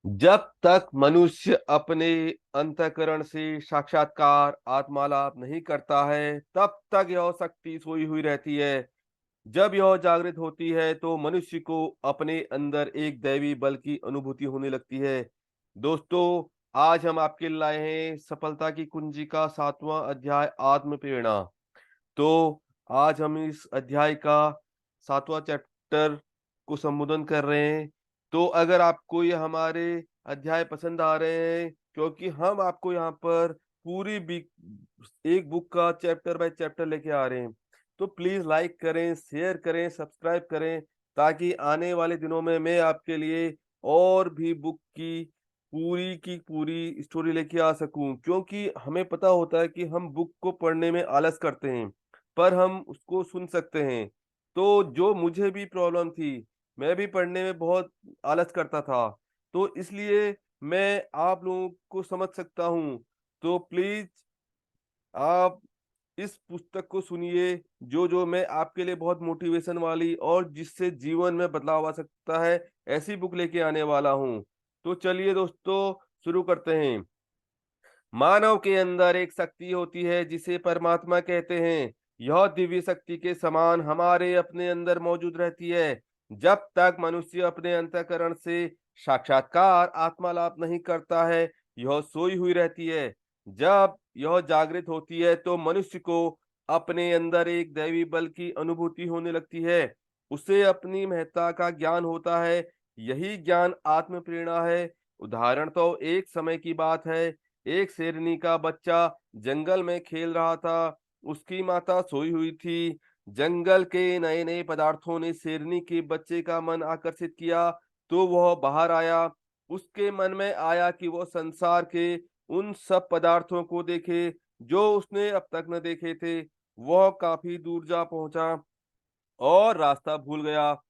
जब तक मनुष्य अपने अंतःकरण से साक्षात्कार आत्मालाप नहीं करता है, तब तक यह शक्ति सोई हुई रहती है। जब यह जागृत होती है, तो मनुष्य को अपने अंदर एक दैवी बल की अनुभूति होने लगती है। दोस्तों, आज हम आपके लिए लाए हैं सफलता की कुंजी का 7वां अध्याय आत्म प्रेरणा। तो आज हम इस अध्याय का 7वां चैप्टर को संबोधन कर रहे हैं। तो अगर आपको ये हमारे अध्याय पसंद आ रहे हैं, क्योंकि हम आपको यहाँ पर पूरी एक बुक का चैप्टर बाय चैप्टर लेके आ रहे हैं, तो प्लीज लाइक करें, शेयर करें, सब्सक्राइब करें, ताकि आने वाले दिनों में मैं आपके लिए और भी बुक की पूरी स्टोरी लेके आ सकूं। क्योंकि हमें पता होता है कि हम बुक को पढ़ने में आलस करते हैं, पर हम उसको सुन सकते हैं। तो जो मुझे भी प्रॉब्लम थी, मैं भी पढ़ने में बहुत आलस करता था, तो इसलिए मैं आप लोगों को समझ सकता हूँ। तो प्लीज़ आप इस पुस्तक को सुनिए, जो मैं आपके लिए बहुत मोटिवेशन वाली और जिससे जीवन में बदलाव आ सकता है, ऐसी बुक लेके आने वाला हूँ। तो चलिए दोस्तों, शुरू करते हैं। मानव के अंदर एक शक्ति होती है जिसे परमात्मा कहते हैं। यह दिव्य शक्ति के समान हमारे अपने अंदर मौजूद रहती है। जब तक मनुष्य अपने अंतःकरण से साक्षात्कार आत्मा लाभ नहीं करता है, यह सोई हुई रहती है। जब यह जागृत होती है, तो मनुष्य को अपने अंदर एक दैवी बल की अनुभूति होने लगती है। उसे अपनी महत्ता का ज्ञान होता है। यही ज्ञान आत्म प्रेरणा है। उदाहरण तो एक समय की बात है। एक शेरनी का बच्चा जंगल में खेल रहा था। उसकी माता सोई हुई थी। जंगल के नए नए पदार्थों ने शेरनी के बच्चे का मन आकर्षित किया, तो वह बाहर आया। उसके मन में आया कि वह संसार के उन सब पदार्थों को देखे जो उसने अब तक न देखे थे। वह काफी दूर जा पहुंचा और रास्ता भूल गया।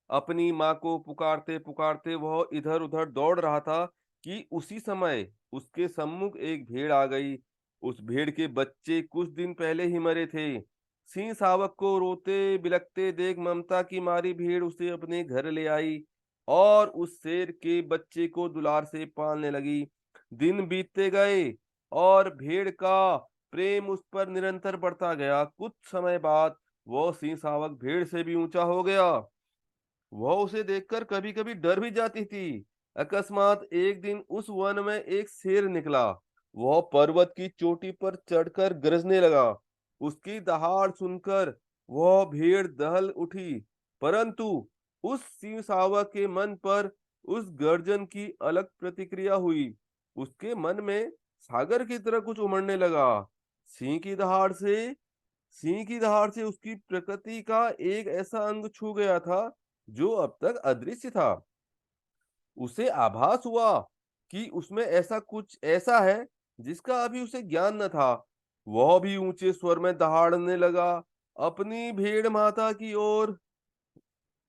अपनी माँ को पुकारते-पुकारते वह इधर-उधर दौड़ रहा था कि उसी समय उसके सम्मुख एक भेड़ आ गई। उस भेड़ के बच्चे कुछ दिन पहले ही मरे थे। सिंह शावक को रोते-बिलखते देख ममता की मारी भेड़ उसे अपने घर ले आई और उस शेर के बच्चे को दुलार से पालने लगी। दिन बीतते गए और भेड़ का प्रेम उस पर निरंतर बढ़ता गया। कुछ समय बाद वो सिंह शावक भेड़ से भी ऊंचा हो गया। वह उसे देखकर कभी-कभी डर भी जाती थी। अकस्मात एक दिन उस वन में एक शेर निकला। वह पर्वत की चोटी पर चढ़कर गरजने लगा। उसकी दहाड़ सुनकर वह भेड़ दहल उठी, परंतु उस सिंह शावक के मन पर उस गर्जन की अलग प्रतिक्रिया हुई। उसके मन में सागर की तरह कुछ उमड़ने लगा। सिंह की दहाड़ से सिंह की दहाड़ से उसकी प्रकृति का एक ऐसा अंग छू गया था जो अब तक अदृश्य था। उसे आभास हुआ कि उसमें ऐसा कुछ ऐसा है जिसका अभी उसे ज्ञान न था। वह भी ऊंचे स्वर में दहाड़ने लगा। अपनी भेड़ माता की ओर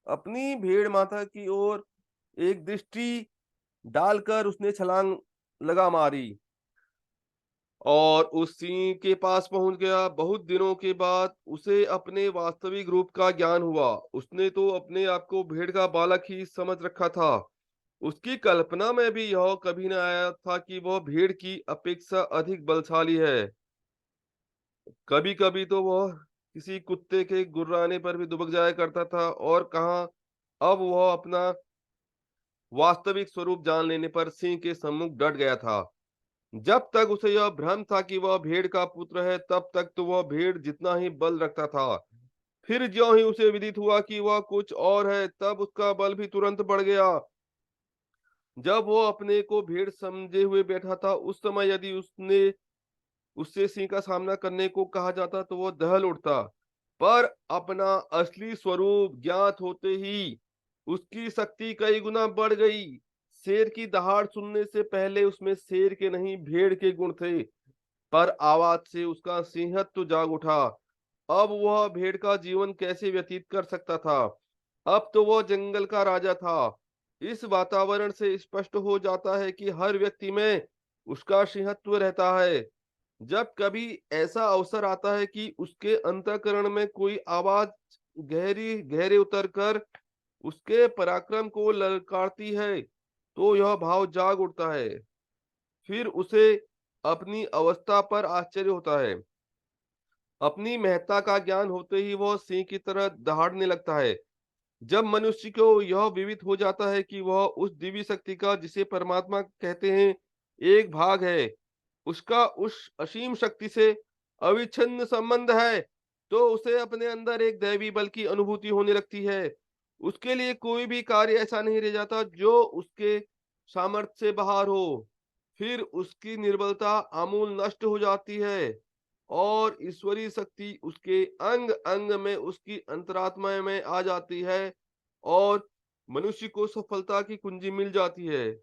अपनी भेड़ माता की ओर एक दृष्टि डालकर उसने छलांग लगा मारी और उस सिंह के पास पहुंच गया। बहुत दिनों के बाद उसे अपने वास्तविक रूप का ज्ञान हुआ। उसने तो अपने आप को भेड़ का बालक ही समझ रखा था। उसकी कल्पना में भी यह कभी न आया था कि वह भेड़ की अपेक्षा अधिक बलशाली है। कभी कभी तो वह किसी कुत्ते के गुर्राने पर भी दुबक जाया करता था, और कहा, अब वह अपना वास्तविक स्वरूप जान लेने पर सिंह के सम्मुख डट गया था। जब तक उसे यह भ्रम था कि वह भेड़ का पुत्र है, तब तक तो वह भेड़ जितना ही बल रखता था। फिर ज्यों ही उसे विदित हुआ कि वह कुछ और है, तब उसका बल भी तुरंत बढ़ गया। जब वो अपने को भेड़ समझे हुए बैठा था, उस समय यदि उसने उससे सिंह का सामना करने को कहा जाता, तो वो दहल उठता। पर अपना असली स्वरूप ज्ञात होते ही उसकी शक्ति कई गुना बढ़ गई। शेर की दहाड़ सुनने से पहले उसमें शेर के नहीं, भेड़ के गुण थे। पर आवाज से उसका सिंहत्व जाग उठा। अब वह भेड़ का जीवन कैसे व्यतीत कर सकता था? अब तो वह जंगल का राजा था। इस वातावरण से स्पष्ट हो जाता है कि हर व्यक्ति में उसका सिंहत्व रहता है। जब कभी ऐसा अवसर आता है कि उसके अंतःकरण में कोई आवाज गहरे उतर कर उसके पराक्रम को ललकारती है, तो यह भाव जाग उठता है। फिर उसे अपनी अवस्था पर आश्चर्य होता है। अपनी महत्ता का ज्ञान होते ही वह सिंह की तरह दहाड़ने लगता है। जब मनुष्य को यह विवित हो जाता है कि वह उस दिव्य शक्ति का, जिसे परमात्मा कहते हैं, एक भाग है, उसका उस असीम शक्ति से अविच्छिन्न संबंध है, तो उसे अपने अंदर एक दैवी बल की अनुभूति होने लगती है। उसके लिए कोई भी कार्य ऐसा नहीं रह जाता जो उसके सामर्थ्य से बाहर हो। फिर उसकी निर्बलता आमूल नष्ट हो जाती है और ईश्वरीय शक्ति उसके अंग अंग में, उसकी अंतरात्मा में आ जाती है और मनुष्य को सफलता की कुंजी मिल जाती है।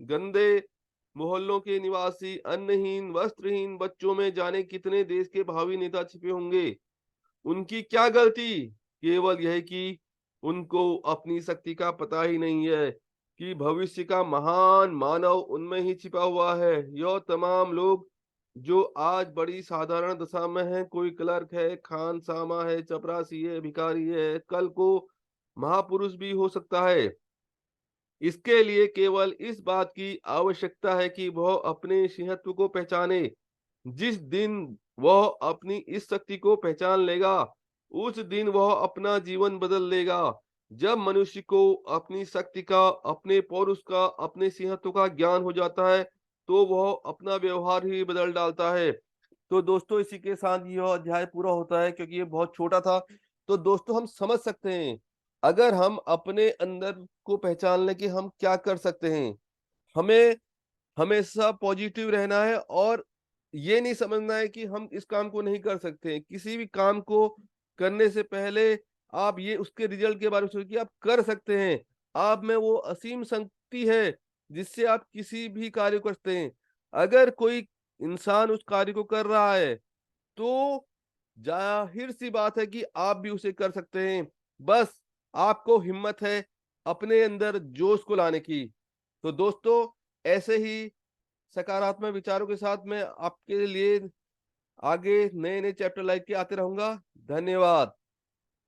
गंदे मोहल्लों के निवासी, अन्नहीन वस्त्रहीन बच्चों में जाने कितने देश के भावी नेता छिपे होंगे। उनकी क्या गलती? केवल यह कि उनको अपनी शक्ति का पता ही नहीं है कि भविष्य का महान मानव उनमें ही छिपा हुआ है। यह तमाम लोग जो आज बड़ी साधारण दशा में हैं, कोई क्लर्क है, खानसामा है, चपरासी है, भिखारी है, कल को महापुरुष भी हो सकता है। इसके लिए केवल इस बात की आवश्यकता है कि वह अपने सिंहत्व को पहचाने। जिस दिन वह अपनी इस शक्ति को पहचान लेगा, उस दिन वह अपना जीवन बदल लेगा। जब मनुष्य को अपनी शक्ति का, अपने पौरुष का, अपने सिंहत्व का ज्ञान हो जाता है, तो वह अपना व्यवहार ही बदल डालता है। तो दोस्तों, इसी के साथ यह अध्याय पूरा होता है, क्योंकि ये बहुत छोटा था। तो दोस्तों, हम समझ सकते हैं, अगर हम अपने अंदर को पहचान लें कि हम क्या कर सकते हैं, हमें हमेशा पॉजिटिव रहना है और ये नहीं समझना है कि हम इस काम को नहीं कर सकते हैं। किसी भी काम को करने से पहले आप ये उसके रिजल्ट के बारे में सोचिए कि आप कर सकते हैं। आप में वो असीम शक्ति है जिससे आप किसी भी कार्य को कर सकते हैं। अगर कोई इंसान उस कार्य को कर रहा है, तो जाहिर सी बात है कि आप भी उसे कर सकते हैं। बस आपको हिम्मत है अपने अंदर जोश को लाने की। तो दोस्तों, ऐसे ही सकारात्मक विचारों के साथ मैं आपके लिए आगे नए नए चैप्टर लाइक के आते रहूंगा। धन्यवाद।